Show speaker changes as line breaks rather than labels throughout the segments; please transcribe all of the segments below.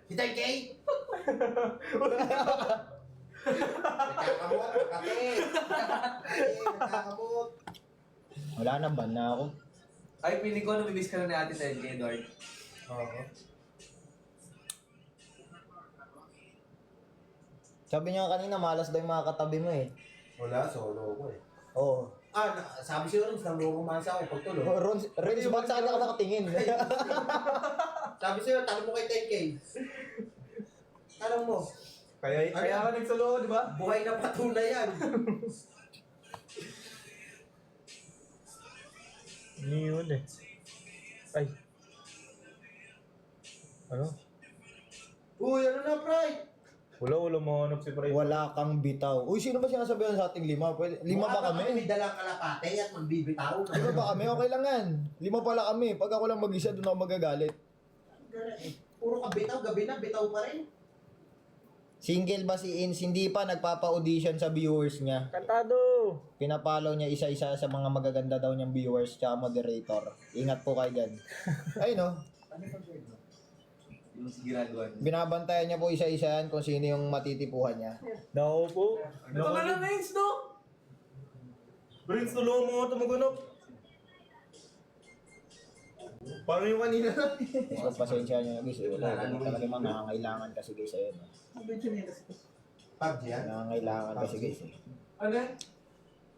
Si 10K? Nagkakamot, kapatid. Nagkakamot.
Wala na, ban na ako.
Ay, piling ko namimiss ka na ni Ate Ted, Edward.
Oo.
Sabi niya kanina, malas daw yung mga katabi mo eh.
Wala, solo ko eh.
Oo.
Sabi siya rin, nang lumumasa ako pagtulog.
Renz, ba't saan ka nakatingin?
Sabi siya, tanong mo kay 10K. Tanong mo,
Kaya ka nagsolo, di ba?
buhay na patunay yan.
Hindi yun eh. Ay. Ano?
Uy, ano na, Pride?
Wala mahanap si Fred.
Wala kang bitaw. Uy, sino ba sinasabihan sa ating lima? Lima ba kami?
May dalang kalapate at magbibitaw.
Lima ba kami? Okay lang yan. Lima pala kami. Pag ako lang mag-isa, doon ako magagalit.
Puro ka bitaw, gabi na, bitaw pa rin.
Single ba si Ins? Hindi pa nagpapa-audition sa viewers niya.
Kantado!
Pinapollow niya isa-isa sa mga magaganda daw niyang viewers tsaka moderator. Ingat po kayo dyan. Ayun no.
Yung ginagawa niya.
Binabantayan niya po isa-isa yan kung sino yung matitipuhan niya.
Nako po.
Ito na lang, Vince, no?
Prince, tulungan mo ito magunap. Paano yung kanina?
So, pasensya niyo guys. Wala talaga mga nangangailangan kasi guys. Ayun.
PUBG yan?
Nangangailangan kasi guys.
Ano yan?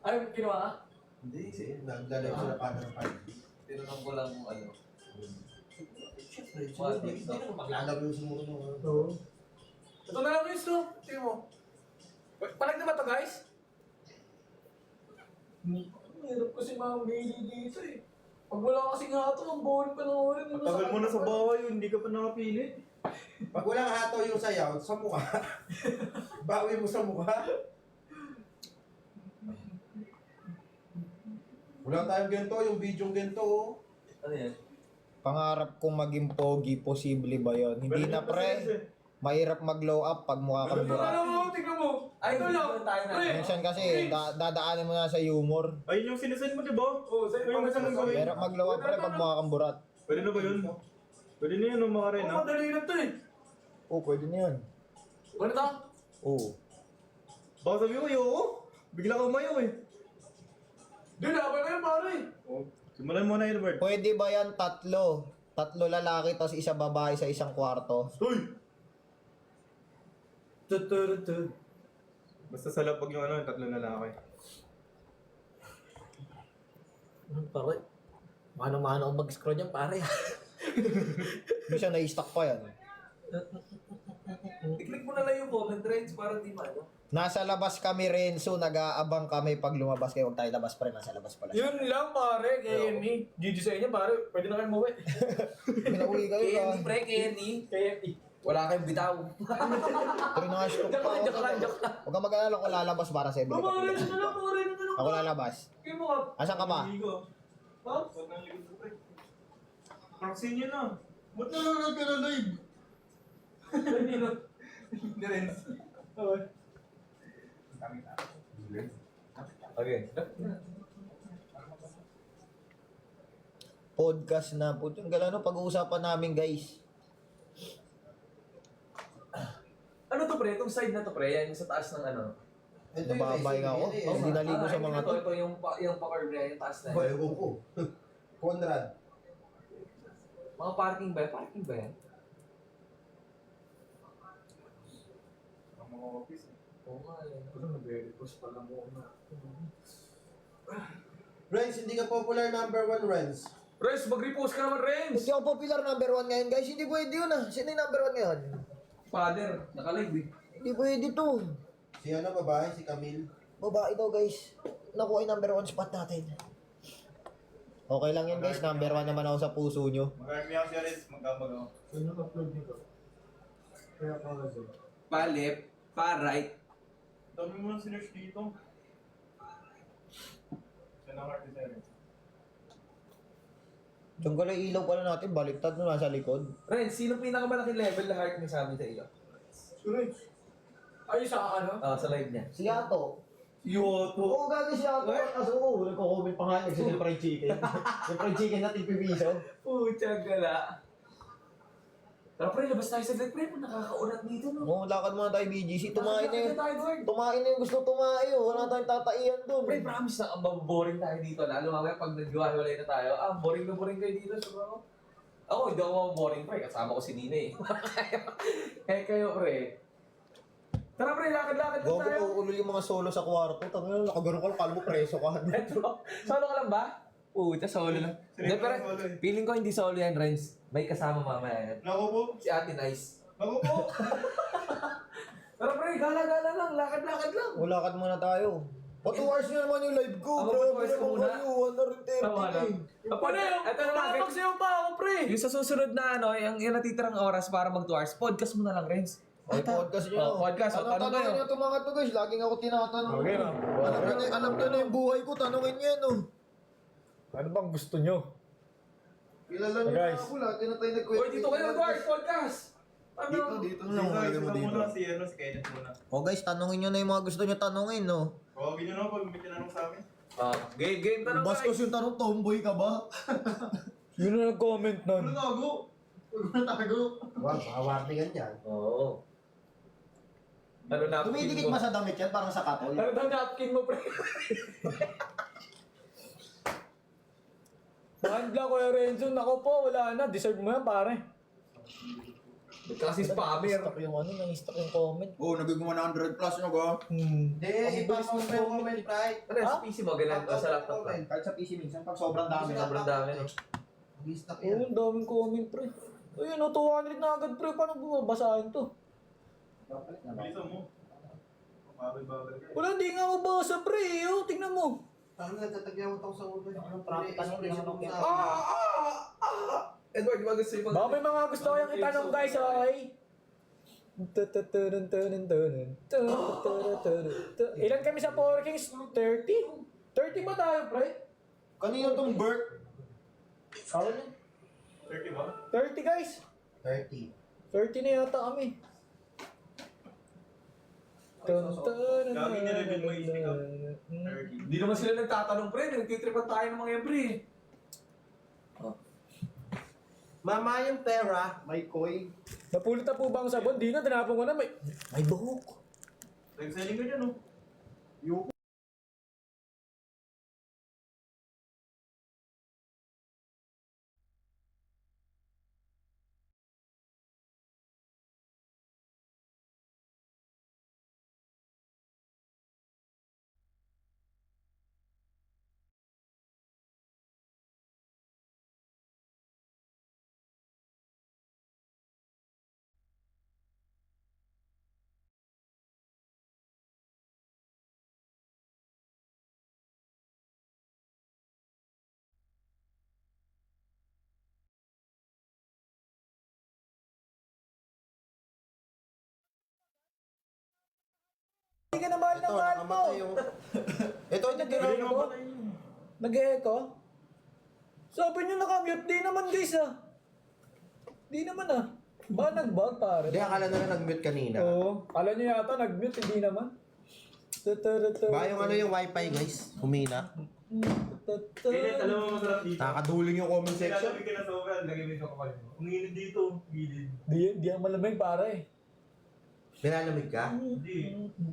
Ay, ginawa ka?
Hindi, nagdalaw sila pa ng PUBG.
Tinanong ko lang kung ano.
Siyempre, hindi naman maglalaro yung sumuro mo.
Ito na lang, Vince, no? Tingnan mo. Palag na ba ito, guys? Hirap kasi mamili dito eh. Pag wala kasi nga ito, ang boring pa ng orin.
Tagal mo na sa bahay, hindi ka pa nakapili.
Pag walang hataw yung sayaw, sa mukha. Bawi mo sa mukha. Wala tayong ganito, yung video ganito. Oh.
Ano yan?
Pangarap kong maging pogi, posible ba yon? Hindi na pre. Mahirap mag-glow up pag mukha kang burat.
mo, tingnan mo. Ay, ito lang. Tayo na.
Minsan kasi dadaanin mo na sa humor.
Ayun yung sinasend mo, di ba?
Oo, sa'yo.
Ayun yung kasama gawin.
Mahirap mag-glow up pre pag mukha kang burat.
Pwede na ba yun? Pwede na yun, mga rin, ha?
Madali na ito eh.
Oo, pwede na yun.
Ano ito?
Oo.
Baka sabi ko, ayoko. Bigla ka umayo, eh.
Di, laban na yan, pare.
Simulan mo na, Edward.
Pwede ba yan tatlo? Tatlo lalaki tapos isa babae sa isang kwarto.
Uy!
Tuturutut.
Basta sa lapag yung ano, tatlo na lalaki.
Pare, mano-mano akong mag-scroll yan, pare.
Minsan na-stock pa yan.
I-click mo na lang yung comment trends para di mano.
Nasa labas kami Renzo, nag-aabang kami pag lumabas kayo. Huwag tayo labas pre, nasa labas pala.
Yun lang, pare. KME. GG sa inyo, pare. Pwede na kayo umuwi.
Pinauwi kayo ka.
KME, pre. KME. Wala kayong bitaw.
Pero nga stock pa.
Joke lang.
Huwag kang mag-alala kung lalabas para sa ibig.
Pare, ito na lang, pare. Ito na lang.
Ako lalabas.
Kaya mo ka.
Asan ka ba?
Ligo.
Ha?
Huwag nang ligo, pre. Proxy nyo na. Ba't nanonood ka na live?
Hindi na. Hindi rin. Okay.
Podcast na po. Yung galano, pag-uusapan namin guys.
Ano to, pre? Itong side na to, pre. Yan yung sa taas ng ano.
Nababay nga ako. Hindi naligo sa mga to.
Ito yung pa-curve na yung taas na
Boy,
yan.
ewan ko. Conrad.
Mga parking ba yan? Parking ba yan?
Ang mga office, eh.
Oo nga eh. Ano, nag-repost pa lang ako na.
Renz, hindi ka popular number 1, Renz.
Renz, mag-repost ka naman, Renz!
Hindi ako popular number 1 ngayon guys. Hindi pwede yun ah. Sino yung number 1 ngayon?
Father, nakalive eh.
Hindi pwede to.
Si ano, babae, si Camille.
Babae daw guys. Nakuha yung number 1 spot natin. Okay lang yun guys. Number 1 naman ako sa puso nyo.
Mag-army ako siya rin, magkabag ako.
Sino upload nito? Kaya pa kasi.
Pa-left, pa-right.
Dami mo na sinerge dito. Siya na heart designer.
Yung gala ilaw pala natin. Baliktad no nasa likod.
Renz, sino pinakamalaking level na heart niya sa amin sa iyo?
Ay, sa ano?
Sa live niya.
Si Yato.
Yoto.
Oo, gagi si Yato. Kaso oo, nagko-comment pa nga yung fried chicken. Yung fried chicken natin pipiso.
Pucha gala. Tara pre, labas tayo sa pre. Nakakaunat dito, no?
Oo, lakad muna tayo BGC. Tumain na yun.
tayo doon.
Tumain na yung gusto tumain. Oh. Wala tayong tataiyan doon.
Pre, promise na ang boring tayo dito. Lalo mamaya pag naghiwalay na tayo. Boring na boring kayo dito. So, ako, hindi ako boring pre. Kasama ko si Nina eh. Kaya kayo pre. Tara pre, lakad-lakad na
Gawa
tayo.
ko ulol yung mga solo sa kwarto. Tangina, nakagano ka lang. Kala mo preso ka.
Solo ka lang ba? Puta, solo lang. Hindi, pero feeling ko hindi solo yan, Renz. May kasama mamaya yan.
Naku po.
Si Ate Nice.
Naku po.
Pero pre, gala-gala lang. Lakad-lakad lang.
O, lakad muna tayo. O, 2 hours nyo naman yung live ko.
Ako,
Grabe
2 hours ka
naman
muna.
kayo. 130
Tama na.
eh.
Ano yun? Ito na lang. Magsayaw pa ako, pre. Yung sa susunod na ano, yung natitirang oras para mag 2 hours, podcast mo na lang, Renz.
Ay, podcast nyo.
Oh, podcast.
Ano,
Tanong
tanongin
kayo.
nyo itong mga to guys. Laging ako tinatanong.
Okay, no?
Alam nyo na yung buhay ko. Tanongin nyo yan, oh.
Ano bang gusto nyo?
Kilala nyo
Guys.
na ako. Lagi na tayo nagkwento.
Uy, dito kayo, guys, podcast.
Dito na lang. Lagyan mo dito.
Si Kenneth muna.
O guys, tanongin nyo na yung mga gusto nyo tanongin, no?
Tawagin nyo na pag may tinanong sa amin.
Game tanong,
Bastos
guys.
yung tanong, tomboy ka ba?
Yun na nag-comment nun.
Ano tago? Ano tago?
Wag, makawarningan yan.
Oo. Ano napkin
Tumidikit
mo?
ba sa damit yan? Parang sa katol?
Ano daw napkin mo, pre?
Bandla ko yung Renzo. Nako po, wala na. Deserve mo yan, pare.
Kasi spammer.
Stock yung ano, nang-stock yung comment.
Oo, nagiging 100 plus na ba?
Hmm.
Hindi, ipapang mo yung comment, right?
Ano sa PC mo? Ganun sa laptop ka?
Kahit sa PC minsan, pag sobrang dami.
Sobrang dami. no?
Mag-stock
Oo,
yan.
ang daming comment, pre. Ayun, 200 na agad, pre. Paano bumabasahin to?
Bilisan mo. Bagay-bagay ka.
Wala, hindi nga mabasa, pre. Oh, tingnan mo.
Parang nagtatagyawan ako sa ulo. Anong
practice mo,
expression
tinanong
mo
yan.
sa
Edward, di ba gusto yung
Baka may mga gusto kayong itanong, guys, okay? Ilan kami sa Power Kings? 30? 30 ba tayo, pre?
Kanino tong Bert?
Ako niya.
30 ba?
30, guys.
30.
30 na yata kami.
Lagi niya level mo i-speak up. 30.
Hindi naman sila nagtatanong, pre. Nagtitripan tayo ng mga yan, pre.
Mama yung pera.
May koi.
Napulot na po ba ang sabon? Di na, tinapon ko na. May buhok.
Nag-selling ka dyan, no?
Hindi ka na mahal ng mahal mo.
nakamatay yung... Ito, ito,
Nag-echo
ito.
po? Nag-echo? Sabi niyo nakamute. Di naman, guys, ah. Di naman, ah. Ba nag-bug, pare?
Hindi, akala na nag-mute kanina.
Oo. Kala niyo yata nag-mute, hindi naman.
Ba yung ano yung wifi guys? Humina.
Kenneth, alam mo masarap dito.
Nakaduling yung comment section.
Nilalamig ka na sobrang, lagay mo yung kapalit mo. Ang init dito, gilid.
Di ang malamig, pare.
Nilalamig ka?
Hindi.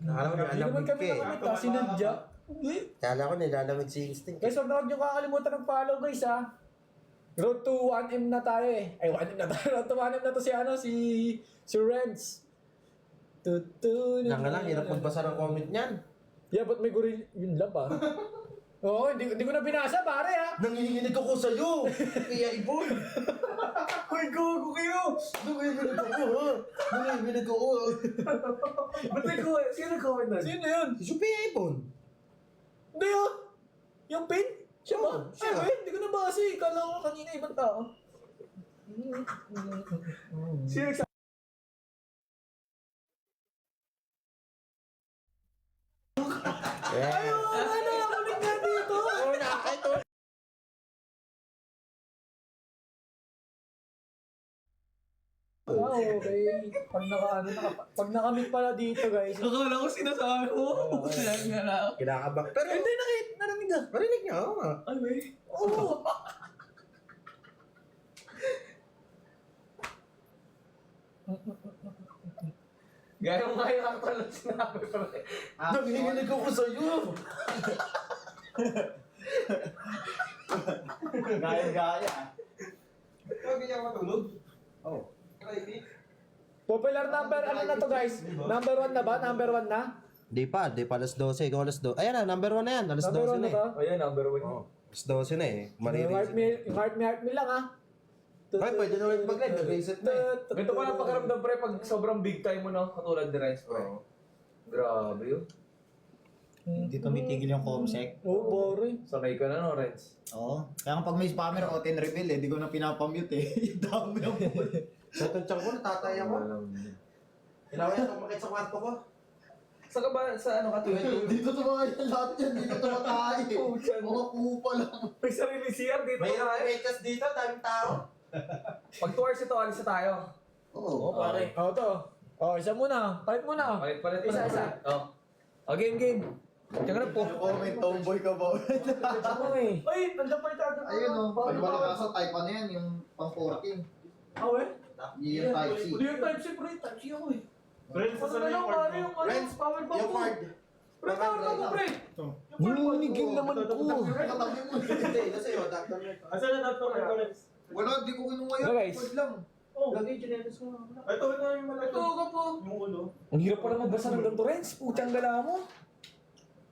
Akala ko
Hindi naman
nilalamig
kami
ka eh.
nakamit, ah. Sinadya. Hindi.
Kala ko nilalamig si Instinct.
Guys, huwag niyo kakalimutan ng follow, guys, ha. Road to 1M na tayo, eh. Ay, 1M na tayo. Road to 1M na to si, ano, si Renz.
Yan nga lang, hirap magbasa ng comment niyan.
Yeah, but may gorilla. Yun lang ba? Oo, hindi ko na binasa, pare, ha.
Nanginginig ako sa'yo! Kaya ibon! Hoy, gogo kayo! Nanginginig ako, ha? Nanginginig ako, ha?
Ba't nag-comment? Sino nag-comment nun?
Sino yun?
Si Sophia Ibon!
Hindi, ha. Yung pin? Siya ba?
Oo, siya.
Ay, hindi ko nabasa, eh. Kala ko kanina ibang tao.
Sino nagsabi?
Yeah.
Ayun, ano, nakamit nga dito.
Oo, nakakaito.
Ah, okay. Pag nakamit pala dito, guys.
Akala ko sinasabi mo. Kaya nga lang.
Kinakabak. Pero,
Hindi, narinig ka.
marinig niya, oo nga.
Ano eh?
Oo.
Gaya mo nga yung actual na sinabi pre.
Nanginginig ako sa'yo.
Gaya-gaya.
Sabi niya matulog.
Oh.
Popular number, ano na to guys? Number 1 na ba? Number 1 na?
Di pa alas 12. Ikaw alas 12. Ayan na, number 1 na yan. Alas
Number 1
12
na
na
to?
eh.
Ayan, number 1.
Oh, alas 12 na eh.
Yung heart me lang ha.
Ay, pwede na ulit mag-live. Nag-reset na eh.
Ganito pa lang pakiramdam pre pag sobrang big time mo no, katulad ni Renz pre.
Oo.
Grabe yun.
Hindi tumitigil yung comsec.
Oh, boring.
Sanay ka na no, Renz.
Oo. Kaya pag may spammer, auto reveal eh. Di ko na pinapamute eh. Yung dami ang
Sa tunchang ko, natatay ako. Kailangan yan kumakit sa kwarto ko.
Saan ka ba, sa ano ka tuwing?
Dito tumayo lahat yan. Dito tumatay. Mga pupa lang.
May sarili CR dito.
May metas dito, daming tao.
Pag 2 hours ito, alis na tayo.
Oo.
pare.
Oh, to. Oh, isa muna. Palit muna.
Palit.
Isa.
Oh. Oh, game. Tsaka na po.
Comment tomboy ka ba?
Ako eh.
Ay, nandiyan pa ito.
Ayun o. Pag malabasa type ano yan, yung pang 14.
Oh, eh.
Yung type C.
Hindi yung type C, pre. Type C ako eh.
Friends,
Ano
saan
na
yung
lang,
card
ano
mo?
yung ano,
Renz,
power bank
yung
ko.
card.
Pre, power bank ko, pre.
Hinunigil naman ko.
Katabi mo. Hindi, kasi yung doctor na ito.
Asan na dapat ko Renz?
Wala, di ko kinuha
Ano,
yan.
guys?
Wag lang.
Oh,
Lagay, chinelas mo.
ito na yung malaki.
Ito ka po.
Yung ulo.
Ang hirap pala magbasa ng ganito, Renz. Putang gala mo.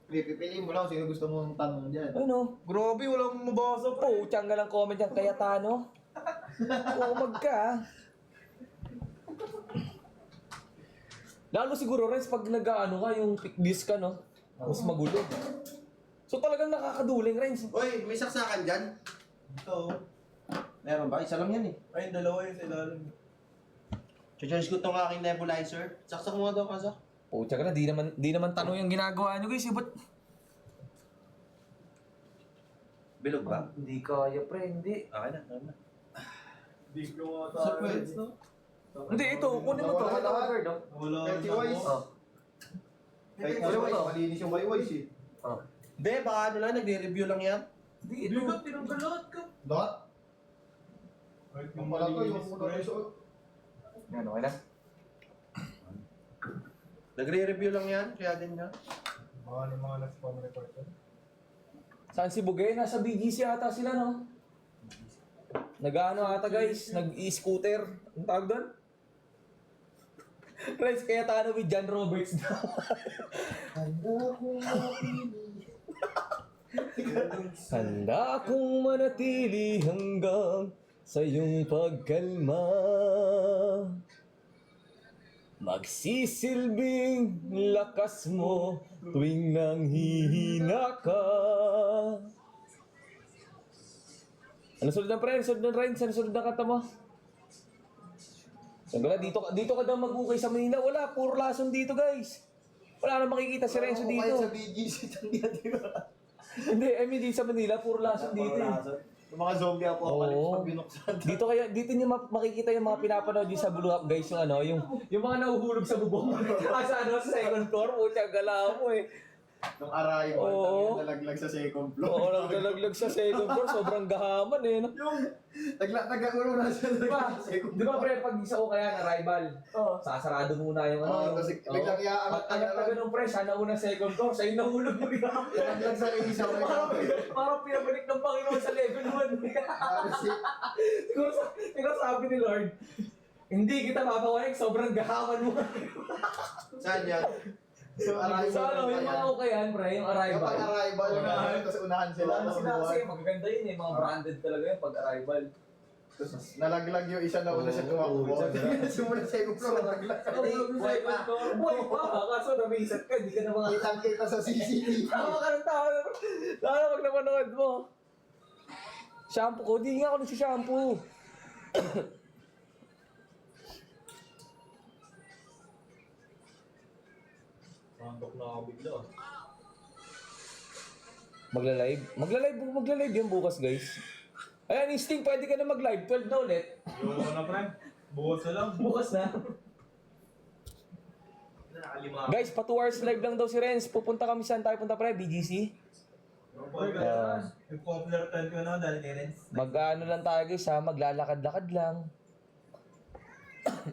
Pipiliin mo lang sino gusto mong tanong dyan.
Ano?
Grabe, walang mabasa pa.
Putang galang comment yan, kaya tano. Umag ka. Lalo siguro, Renz, pag nag-ano ka, yung pick disc ka, no? Mas magulo. So talagang nakakaduling, Renz.
Uy, may saksakan dyan.
Ito.
Meron ba? Isa lang yan eh.
Ay, dalawa yun sa ilalim.
Charge ko itong aking nebulizer. Saksak mo nga daw, kasak.
Pucha ka na, di naman tanong yung ginagawa nyo, guys. Ba't
Bilog ba?
hindi kaya, pre, hindi.
Okay na, okay na.
Di ko mga
Sa
tayo.
pweds, no?
Hindi, ito, kunin mo to.
Wala
Ito,
lahat.
Bird, oh.
Wala.
Healthy wise.
Oh.
Kahit
Wala mo
wise,
to.
malinis yung wise eh.
Oh.
Hindi, baka ano lang, nagre-review lang yan.
Hindi,
Di
ito.
ka, tinanggal lahat ka.
Lahat?
Kahit
Yung pala to, yung
malinis,
muna
pre.
suot.
Yan, okay na.
Nagre-review lang yan, kaya din niya.
Mga nag-spam report yun.
Saan si Bugay? Nasa BGC ata sila, no? Nag-ano ata, guys? Nag-e-scooter. Ang tawag doon? Guys, kaya tano with John Roberts daw. Handa akong manatili hanggang sa iyong pagkalma. Magsisilbing lakas mo tuwing nanghihina ka. Ano sunod ng pre? Sunod ng Renz? Ano sunod ng kanta mo? Wala, dito ka daw mag-ukay sa Manila. Wala, puro lason dito, guys. Wala na makikita si Renzo
Kahit
dito.
sa BGC, tangya, di ba?
Hindi, I mean, di sa Manila, puro lason dito.
Yung mga zombie apocalypse
Oo.
pag binuksan.
Dito niyo makikita yung mga pinapanood niyo sa Blue Up, guys, yung ano, yung mga nahuhulog sa bubong. Sa ano, sa second floor, pucha, gala mo eh.
Nung arrival,
Oo.
nalaglag sa second floor.
Oo, naglalaglag sa second floor, sobrang gahaman eh. No?
Yung, nag-ulo na siya sa second
Di ba, pre, pag isa o kaya na rival, sasarado muna yung ano.
Oo,
yung,
kasi biglang iaangat ka
Pag
na lang.
ganun, pre, siya nauna second floor, sa'yo nahulog mo rin.
Nalaglag sa isa ko
Parang pinabalik ng Panginoon sa level 1. Siguro sabi ni Lord, hindi kita papawain, sobrang gahaman mo.
Saan yan?
So, arrival.
So ano, yung mga ukayan, pre, yung arrival.
Kapag arrival,
Unahan.
tapos unahan sila.
Wala na sila
buwan.
kasi magaganda yun eh, mga branded talaga yun pag arrival.
Tapos nalaglag yung isa na una siya tumakbo. Simula second floor, nalaglag.
Buhay pa. Buhay pa, kaso namisat ka, hindi ka na mga...
Kitang-kita sa CCTV.
Tawa ka ng tawa. Lalo pag napanood mo. Shampoo ko, di nga ako nagsishampoo.
Santok na ako bigla.
Magla-live yan bukas, guys. Ayan, Instinct, pwede ka na mag-live. 12 na ulit.
Yung na, pre. Bukas na lang.
Bukas na. Guys, pa 2 hours live lang daw si Renz. Pupunta kami saan tayo punta, pre? BGC?
Yung popular trend ko na dahil ni Renz.
Mag-ano lang tayo, guys, ha? Maglalakad-lakad lang.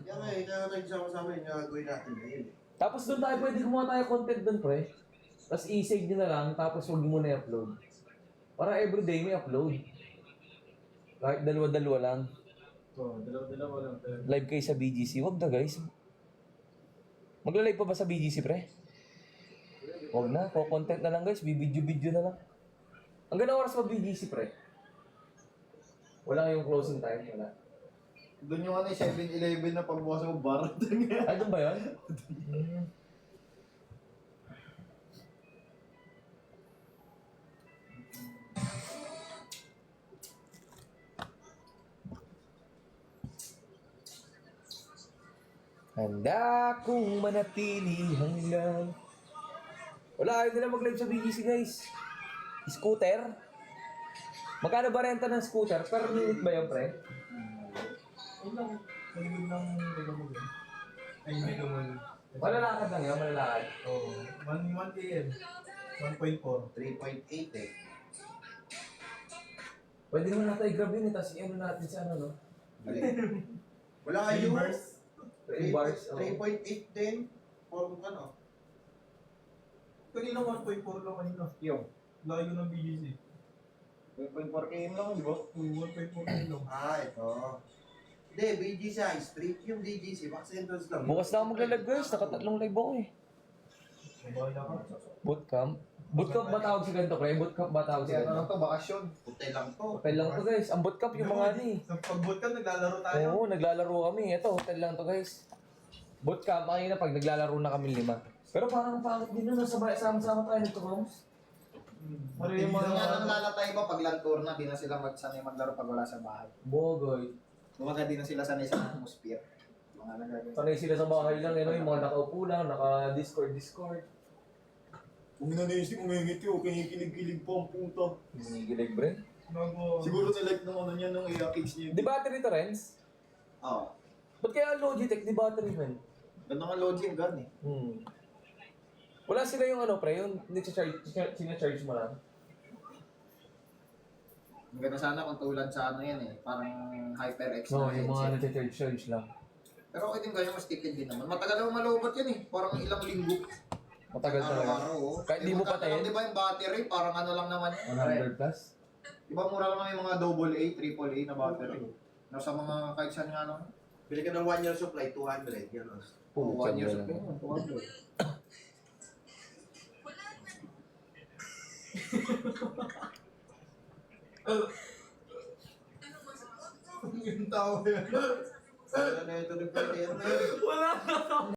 Yan nga, kaya nagsama-sama yung gagawin natin ngayon.
Tapos doon tayo pwede gumawa tayo content doon, pre. Tapos i-save nyo na lang, tapos huwag mo na i-upload. Para everyday may upload. Kahit dalawa-dalawa lang.
Oo, dalawa-dalawa lang.
Live kayo sa BGC. Huwag na, guys. Magla-live pa ba sa BGC, pre? Huwag na. Content na lang, guys. Bibidyo-video na lang. Ang ganda oras pa BGC, pre. Wala yung closing time. Wala.
Doon yung ano, 7-Eleven na pagbukas mo bar.
Ay, doon ba yun? Handa kong manatili hanggang... Wala, ayaw nila mag-live sa BGC, guys. Scooter? Magkano ba renta ng scooter? Per minute ba yun, pre?
Ayun lang. Maligod ng Megamall yun. Ay, Megamall.
Malalakad lang yun, malalakad.
Oo. 1 km. 1.4.
3.8 eh.
Pwede naman natin i-grab yun, tapos i-ano natin sa ano, no?
Wala kayo.
Reverse.
3 bars, oh.
3.8 din. For ano?
Kanina 1.4 lang kanina.
Yung.
Layo ng BGC.
3.4 km lang, di ba?
1.4 lang.
Ah, ito. Hindi, BGC High Street. Yung BGC, Max Entrance lang.
Bukas na ako magla-live, guys. Nakatatlong live ako eh.
Mabahala ka.
Bootcamp. Bootcamp ba tawag sa ganito, pre? Bootcamp ba tawag sa
Ano
ganito?
to, bakasyon. Hotel lang to.
Hotel lang to, guys. Ang bootcamp yung mga ano eh.
Sa pag-bootcamp, naglalaro tayo.
Oo, naglalaro kami. Ito, hotel lang to, guys. Bootcamp, kanina pag naglalaro na kami 5. Pero parang pangit din na sama-sama tayo nagko-rooms.
Ano yung mga...
Nga nang lalatay ba pag land tour na, di na sila magsanay maglaro pag wala sa bahay.
Bogoy.
Kumaga di na sila sanay sa atmosphere. Mga nagagawin.
Sanay sila sa bahay lang, yung mga nakaupo lang, naka-Discord.
Kung nanisip, umingit yun. Kinikilig-kilig pa ang puta.
Hinigilig, pre.
Siguro nilike nung ano niya, nung i-kicks niya.
Di battery to, Renz?
Oo.
Ba't kaya Logitech, di battery, man?
Ganda nga loading gun eh.
Wala sila yung ano, pre, yung sinacharge mo lang.
Maganda sana kung tulad sa ano yan eh. Parang HyperX
No,
na
yung mga
headset.
nag-charge lang.
Pero okay din kayo, mas tipid din naman. Matagal naman malobot yan eh. Parang ilang linggo.
Matagal talaga.
Araw-araw oh.
Kahit di mo
magkano
patayin?
lang, di ba yung battery? Parang ano lang naman yan.
100 plus?
Di ba mura lang yung mga AA, AAA na battery? Nasa mga kahit saan nga lang.
Bili ka ng 1 year supply, 200. Yan o.
Oh, 1 year
Putang
supply
ina.
mo, 200.
Yung tao yan.
Sana na ito rin pwede.
Wala na!